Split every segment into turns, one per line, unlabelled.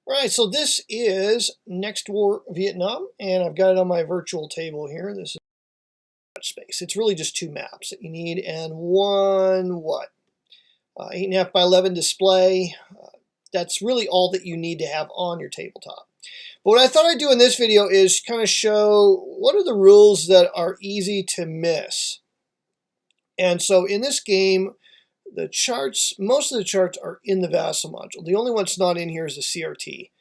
All right, so this is Next War Vietnam, and I've got it on my virtual table here. This is space. It's really just two maps that you need, and one what? 8.5 by 11 display. That's really all that you need to have on your tabletop. But what I thought I'd do in this video is kind of show what are the rules that are easy to miss. And so in this game, the charts, most of the charts are in the Vassal module. The only one that's not in here is the CRT.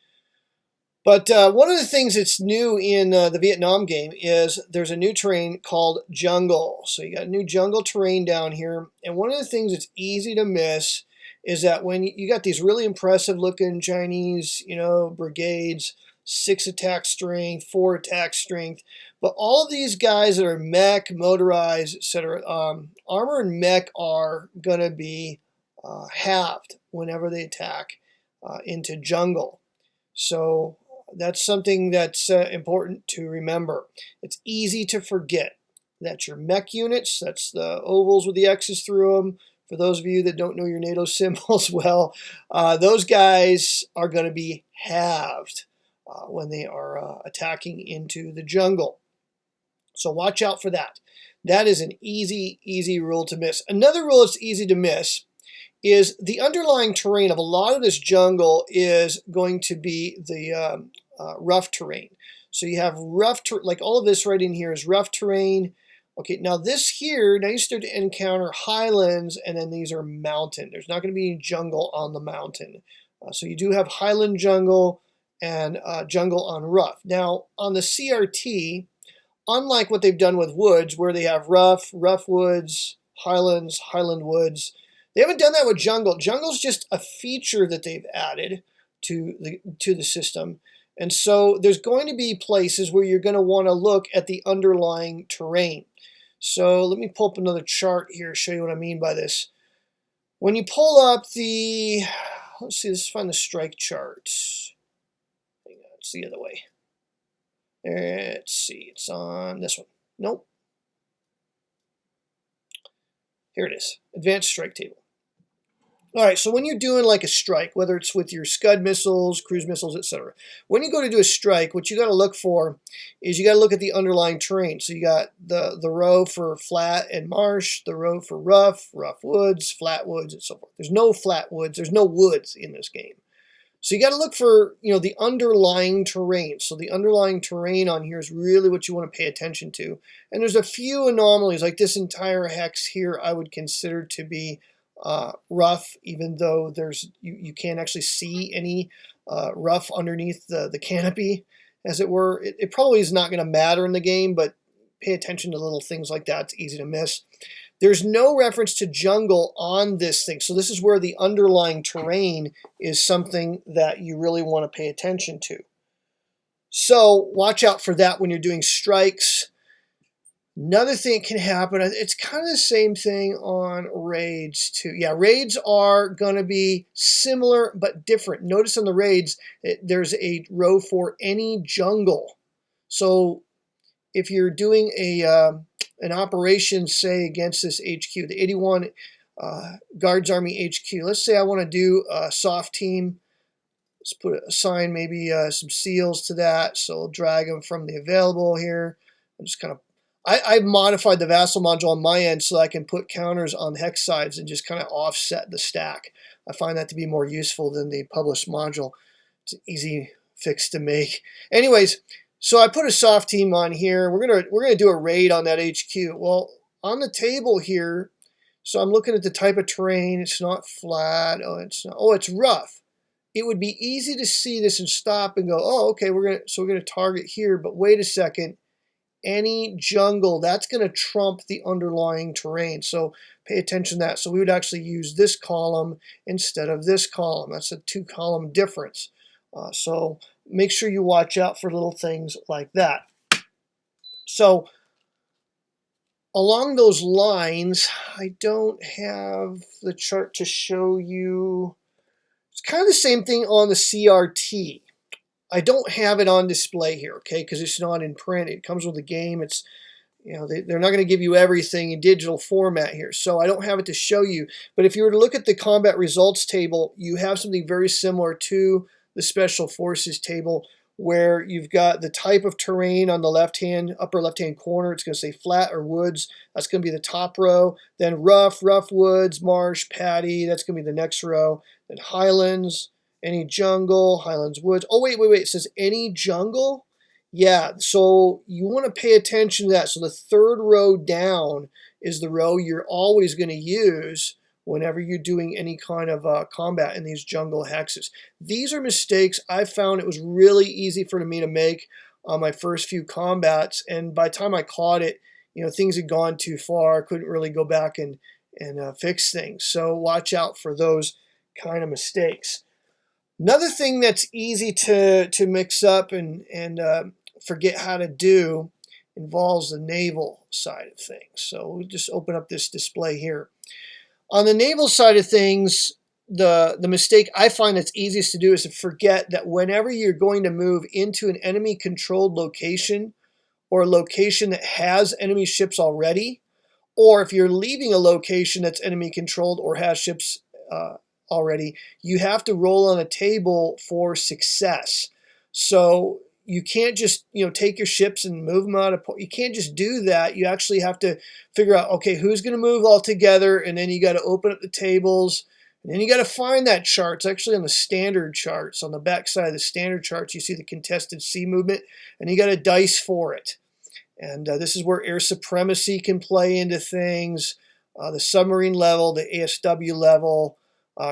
But one of the things that's new in the Vietnam game is there's a new terrain called jungle. So you got new jungle terrain down here. And one of the things that's easy to miss is that when you got these really impressive looking Chinese, brigades, 6 attack strength, 4 attack strength, but all of these guys that are mech, motorized, etc., armor and mech are going to be halved whenever they attack into jungle. So that's something that's important to remember. It's easy to forget. That's your mech units. That's the ovals with the X's through them. For those of you that don't know your NATO symbols well, those guys are going to be halved when they are attacking into the jungle. So watch out for that. That is an easy rule to miss. Another rule that's easy to miss is the underlying terrain of a lot of this jungle is going to be the rough terrain. So you have rough, like all of this right in here is rough terrain. Okay, now this here, now you start to encounter highlands, and then these are mountain. There's not going to be any jungle on the mountain. So you do have highland jungle and jungle on rough. Now on the CRT, unlike what they've done with woods, where they have rough woods, highlands, highland woods, they haven't done that with jungle. Jungle's just a feature that they've added to the system. And so there's going to be places where you're going to want to look at the underlying terrain. So let me pull up another chart here, show you what I mean by this. When you pull up the, let's see, let's find the strike chart. Hang on, it's the other way. Let's see, it's on this one. Nope. Here it is, advanced strike table. All right, so when you're doing like a strike, whether it's with your Scud missiles, cruise missiles, etc., when you go to do a strike, what you got to look for is you got to look at the underlying terrain. So you got the row for flat and marsh, the row for rough woods, flat woods, and so forth. There's no flat woods, there's no woods in this game. So you got to look for, the underlying terrain. So the underlying terrain on here is really what you want to pay attention to. And there's a few anomalies, like this entire hex here I would consider to be rough, even though you can't actually see any rough underneath the canopy, as it were. It probably is not going to matter in the game, but pay attention to little things like that. It's easy to miss. There's no reference to jungle on this thing, so this is where the underlying terrain is something that you really want to pay attention to. So watch out for that when you're doing strikes. Another thing that can happen, it's kind of the same thing on raids too. Yeah, raids are going to be similar but different. Notice on the raids, there's a row for any jungle. So if you're doing an operation, say, against this HQ, the 81 Guards Army HQ, let's say I want to do a soft team. Let's assign maybe some seals to that. So I'll drag them from the available here. I'm just kind of I've modified the Vassal module on my end so I can put counters on hex sides and just kind of offset the stack. I find that to be more useful than the published module. It's an easy fix to make. Anyways, so I put a soft team on here. We're gonna do a raid on that HQ. Well, on the table here, so I'm looking at the type of terrain. It's not flat. It's rough. It would be easy to see this and stop and go, oh, okay, we're gonna target here. But wait a second. Any jungle, that's going to trump the underlying terrain. So pay attention to that. So we would actually use this column instead of this column. That's a 2-column difference. So make sure you watch out for little things like that. So along those lines, I don't have the chart to show you. It's kind of the same thing on the CRT. I don't have it on display here, okay, because it's not in print. It comes with the game. It's, they're not going to give you everything in digital format here, so I don't have it to show you. But if you were to look at the combat results table, you have something very similar to the Special Forces table, where you've got the type of terrain on the upper left-hand corner. It's going to say flat or woods. That's going to be the top row. Then rough woods, marsh, paddy. That's going to be the next row. Then highlands, any jungle, highlands, woods. Oh, wait. It says any jungle? Yeah, so you want to pay attention to that. So the third row down is the row you're always going to use whenever you're doing any kind of combat in these jungle hexes. These are mistakes I found it was really easy for me to make on my first few combats, and by the time I caught it, things had gone too far. I couldn't really go back and fix things. So watch out for those kind of mistakes. Another thing that's easy to mix up and forget how to do involves the naval side of things. So we'll just open up this display here. On the naval side of things, the mistake I find that's easiest to do is to forget that whenever you're going to move into an enemy-controlled location or a location that has enemy ships already, or if you're leaving a location that's enemy-controlled or has ships already, you have to roll on a table for success. So you can't just take your ships and move them out of port. You can't just do that. You actually have to figure out, okay, who's going to move all together, and then you got to open up the tables, and then you got to find that chart. It's actually on the standard charts. On the back side of the standard charts, you see the contested sea movement, and you got to dice for it. And this is where air supremacy can play into things. The submarine level, the ASW level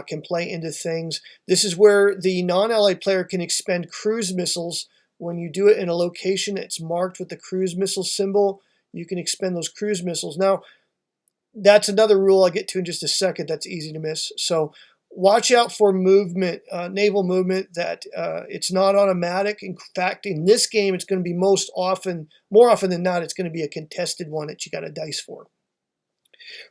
can play into things. This is where the non-allied player can expend cruise missiles. When you do it in a location that's marked with the cruise missile symbol, you can expend those cruise missiles. Now, that's another rule I'll get to in just a second that's easy to miss. So watch out for movement, naval movement, that it's not automatic. In fact, in this game, it's going to be more often than not, it's going to be a contested one that you got to dice for.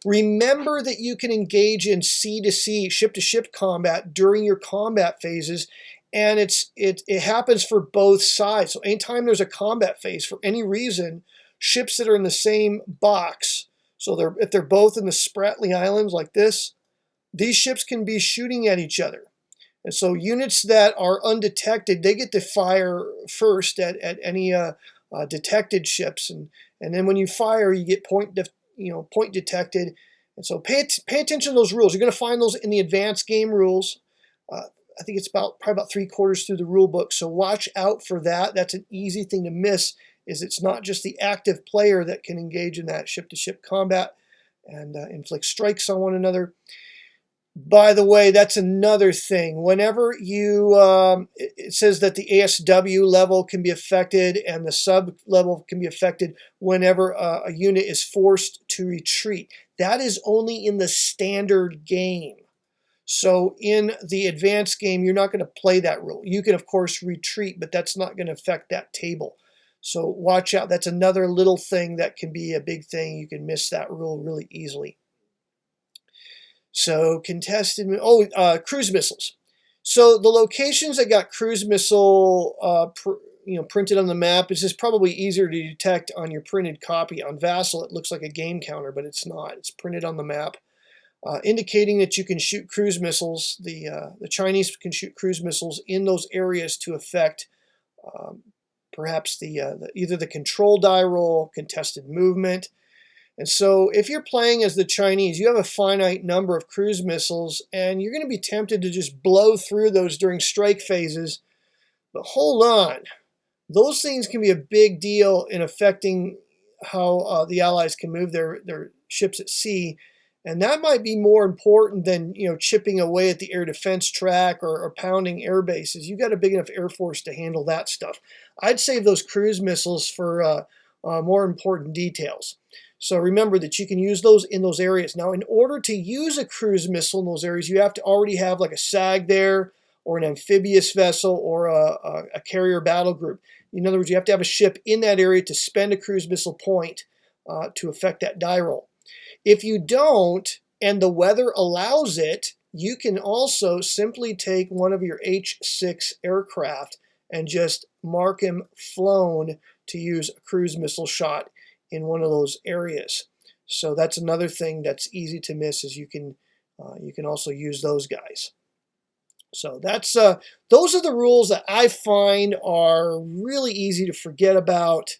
Remember that you can engage in sea-to-sea, ship-to-ship combat during your combat phases, and it happens for both sides. So anytime there's a combat phase, for any reason, ships that are in the same box, so if they're both in the Spratly Islands like this, these ships can be shooting at each other. And so units that are undetected, they get to fire first at any detected ships, and then when you fire, you get point detected. And so pay attention to those rules. You're going to find those in the advanced game rules. I think it's probably about 3/4 through the rule book. So watch out for that. That's an easy thing to miss, is it's not just the active player that can engage in that ship-to-ship combat and inflict strikes on one another. By the way, that's another thing. Whenever it says that the ASW level can be affected and the sub level can be affected whenever a unit is forced to retreat. That is only in the standard game. So in the advanced game, you're not going to play that rule. You can, of course, retreat, but that's not going to affect that table. So watch out. That's another little thing that can be a big thing. You can miss that rule really easily. So contested, cruise missiles. So the locations that got cruise missile printed on the map is just probably easier to detect on your printed copy. On Vassal, it looks like a game counter, but it's not. It's printed on the map, indicating that you can shoot cruise missiles. The Chinese can shoot cruise missiles in those areas to affect perhaps either the control die roll, contested movement. And so if you're playing as the Chinese, you have a finite number of cruise missiles, and you're going to be tempted to just blow through those during strike phases. But hold on. Those things can be a big deal in affecting how the Allies can move their ships at sea. And that might be more important than chipping away at the air defense track or pounding air bases. You've got a big enough Air Force to handle that stuff. I'd save those cruise missiles for more important details. So remember that you can use those in those areas. Now, in order to use a cruise missile in those areas, you have to already have like a SAG there, or an amphibious vessel, or a carrier battle group. In other words, you have to have a ship in that area to spend a cruise missile point to affect that die roll. If you don't, and the weather allows it, you can also simply take one of your H-6 aircraft and just mark him flown to use a cruise missile shot in one of those areas. So that's another thing that's easy to miss, is you can also use those guys. So that's those are the rules that I find are really easy to forget about.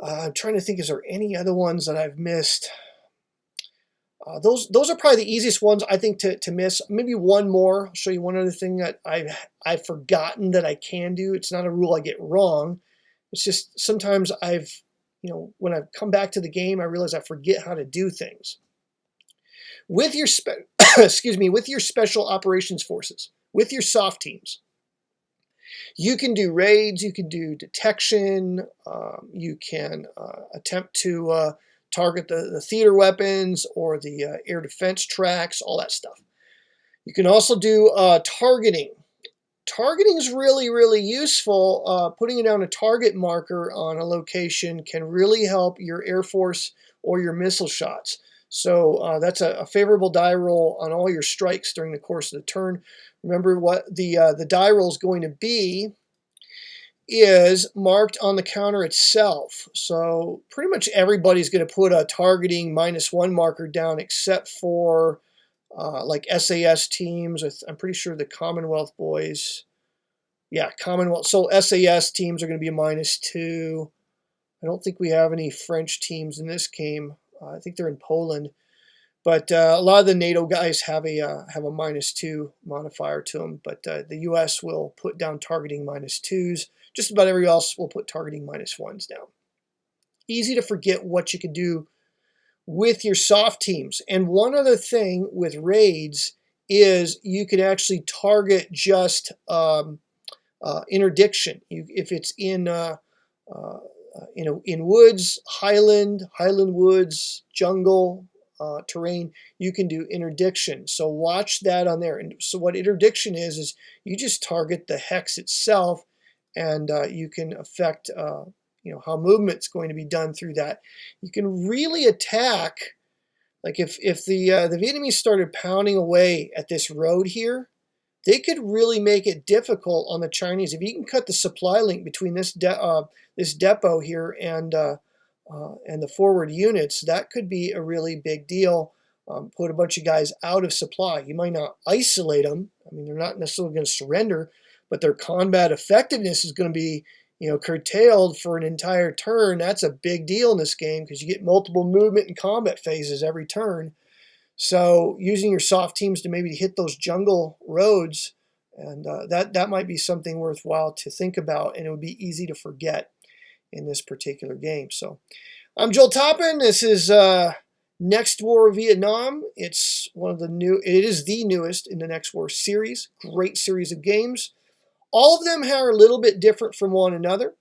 I'm trying to think, is there any other ones that I've missed? Those are probably the easiest ones I think to miss. Maybe one more. I'll show you one other thing that I've forgotten that I can do. It's not a rule I get wrong. It's just sometimes when I've come back to the game, I realize I forget how to do things. With your excuse me, with your special operations forces, with your soft teams, you can do raids, you can do detection, you can attempt to target the theater weapons or the air defense tracks, all that stuff. You can also do targeting. Targeting is really, really useful. Putting down a target marker on a location can really help your Air Force or your missile shots. So that's a favorable die roll on all your strikes during the course of the turn. Remember what the die roll is going to be is marked on the counter itself. So pretty much everybody's going to put a targeting -1 marker down except for like SAS teams. I'm pretty sure the Commonwealth boys, yeah, Commonwealth. So SAS teams are going to be a -2. I don't think we have any French teams in this game. I think they're in Poland. But a lot of the NATO guys have a -2 modifier to them. But the U.S. will put down targeting -2s. Just about everybody else will put targeting -1s down. Easy to forget what you can do with your soft teams. And one other thing with raids is you can actually target just interdiction. If it's in woods, highland woods, jungle terrain, you can do interdiction. So watch that on there. And so what interdiction is you just target the hex itself, and you can affect how movement's going to be done through that. You can really attack, like if the Vietnamese started pounding away at this road here, they could really make it difficult on the Chinese. If you can cut the supply link between this depot here and the forward units, that could be a really big deal. Put a bunch of guys out of supply. You might not isolate them. I mean, they're not necessarily going to surrender, but their combat effectiveness is going to be, curtailed for an entire turn. That's a big deal in this game because you get multiple movement and combat phases every turn. So using your soft teams to maybe hit those jungle roads, and that might be something worthwhile to think about, and it would be easy to forget in this particular game. So I'm Joel Toppin. This is Next War Vietnam. It's it is the newest in the Next War series. Great series of games. All of them are a little bit different from one another,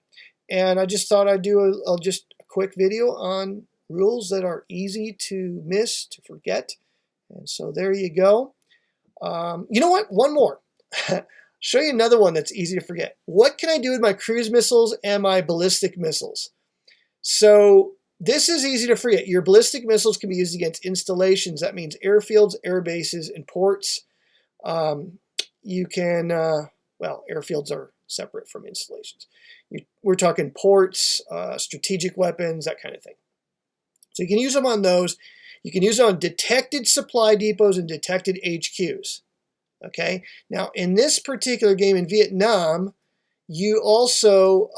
and I just thought I'd do just a quick video on rules that are easy to miss, to forget. And so there you go. You know what? One more. Show you another one that's easy to forget. What can I do with my cruise missiles and my ballistic missiles? So this is easy to forget. Your ballistic missiles can be used against installations. That means airfields, air bases, and ports. You can, airfields are separate from installations. We're talking ports, strategic weapons, that kind of thing. So you can use them on those. You can use it on detected supply depots and detected HQs. Okay. Now, in this particular game in Vietnam, you also,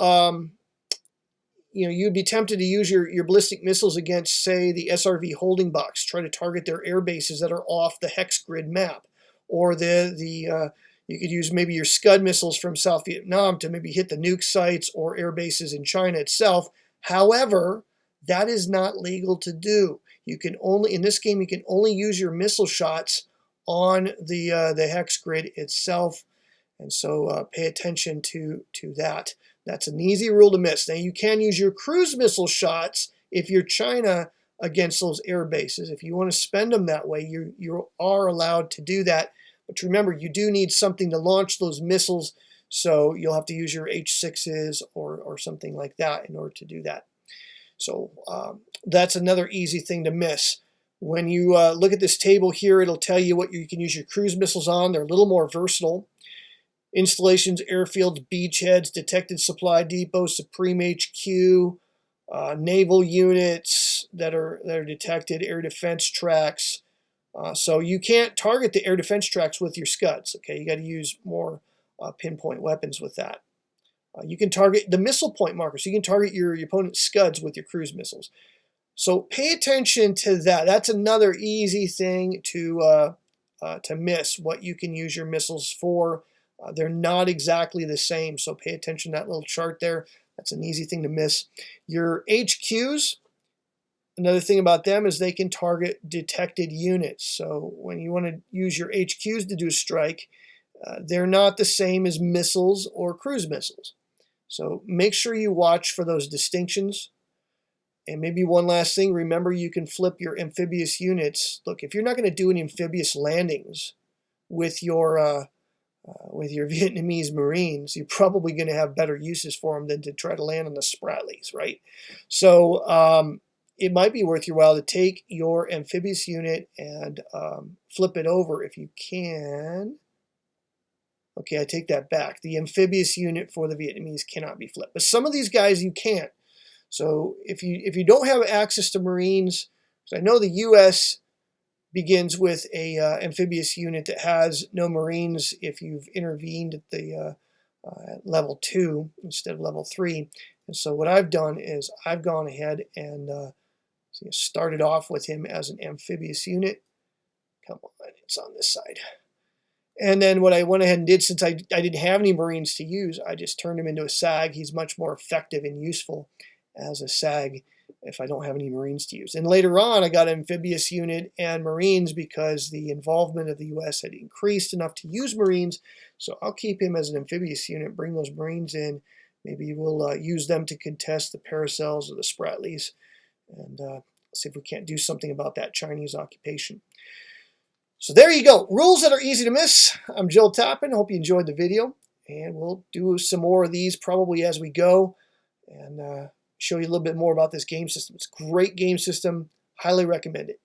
you'd be tempted to use your ballistic missiles against, say, the SRV holding box, try to target their air bases that are off the hex grid map, or you could use maybe your Scud missiles from South Vietnam to maybe hit the nuke sites or air bases in China itself. However, that is not legal to do. In this game, you can only use your missile shots on the hex grid itself, and so pay attention to that. That's an easy rule to miss. Now, you can use your cruise missile shots if you're China against those air bases. If you want to spend them that way, you are allowed to do that. But remember, you do need something to launch those missiles, so you'll have to use your H6s or something like that in order to do that. So that's another easy thing to miss. When you look at this table here, it'll tell you what you can use your cruise missiles on. They're a little more versatile. Installations, airfields, beachheads, detected supply depots, Supreme HQ, naval units that are detected, air defense tracks, So you can't target the air defense tracks with your Scuds. Okay, you got to use more pinpoint weapons with that. You can target the missile point markers. You can target your opponent's Scuds with your cruise missiles. So pay attention to that. That's another easy thing to miss, what you can use your missiles for. They're not exactly the same, so pay attention to that little chart there. That's an easy thing to miss. Your HQs, another thing about them is they can target detected units. So when you want to use your HQs to do a strike, they're not the same as missiles or cruise missiles. So make sure you watch for those distinctions. And maybe one last thing, remember you can flip your amphibious units. Look, if you're not going to do any amphibious landings with your Vietnamese Marines, you're probably going to have better uses for them than to try to land on the Spratlys, right? So it might be worth your while to take your amphibious unit and flip it over if you can. Okay, I take that back. The amphibious unit for the Vietnamese cannot be flipped, but some of these guys you can't. So if you don't have access to Marines, because I know the U.S. begins with a amphibious unit that has no Marines if you've intervened at the at level 2 instead of level 3. And so what I've done is I've gone ahead and started off with him as an amphibious unit. Come on, it's on this side. And then what I went ahead and did, since I didn't have any Marines to use, I just turned him into a SAG. He's much more effective and useful as a SAG if I don't have any Marines to use. And later on, I got an amphibious unit and Marines because the involvement of the U.S. had increased enough to use Marines. So I'll keep him as an amphibious unit, bring those Marines in. Maybe we'll use them to contest the Paracels or the Spratlys, and see if we can't do something about that Chinese occupation. So there you go. Rules that are easy to miss. I'm Joe Tappan. Hope you enjoyed the video. And we'll do some more of these probably as we go. And show you a little bit more about this game system. It's a great game system. Highly recommend it.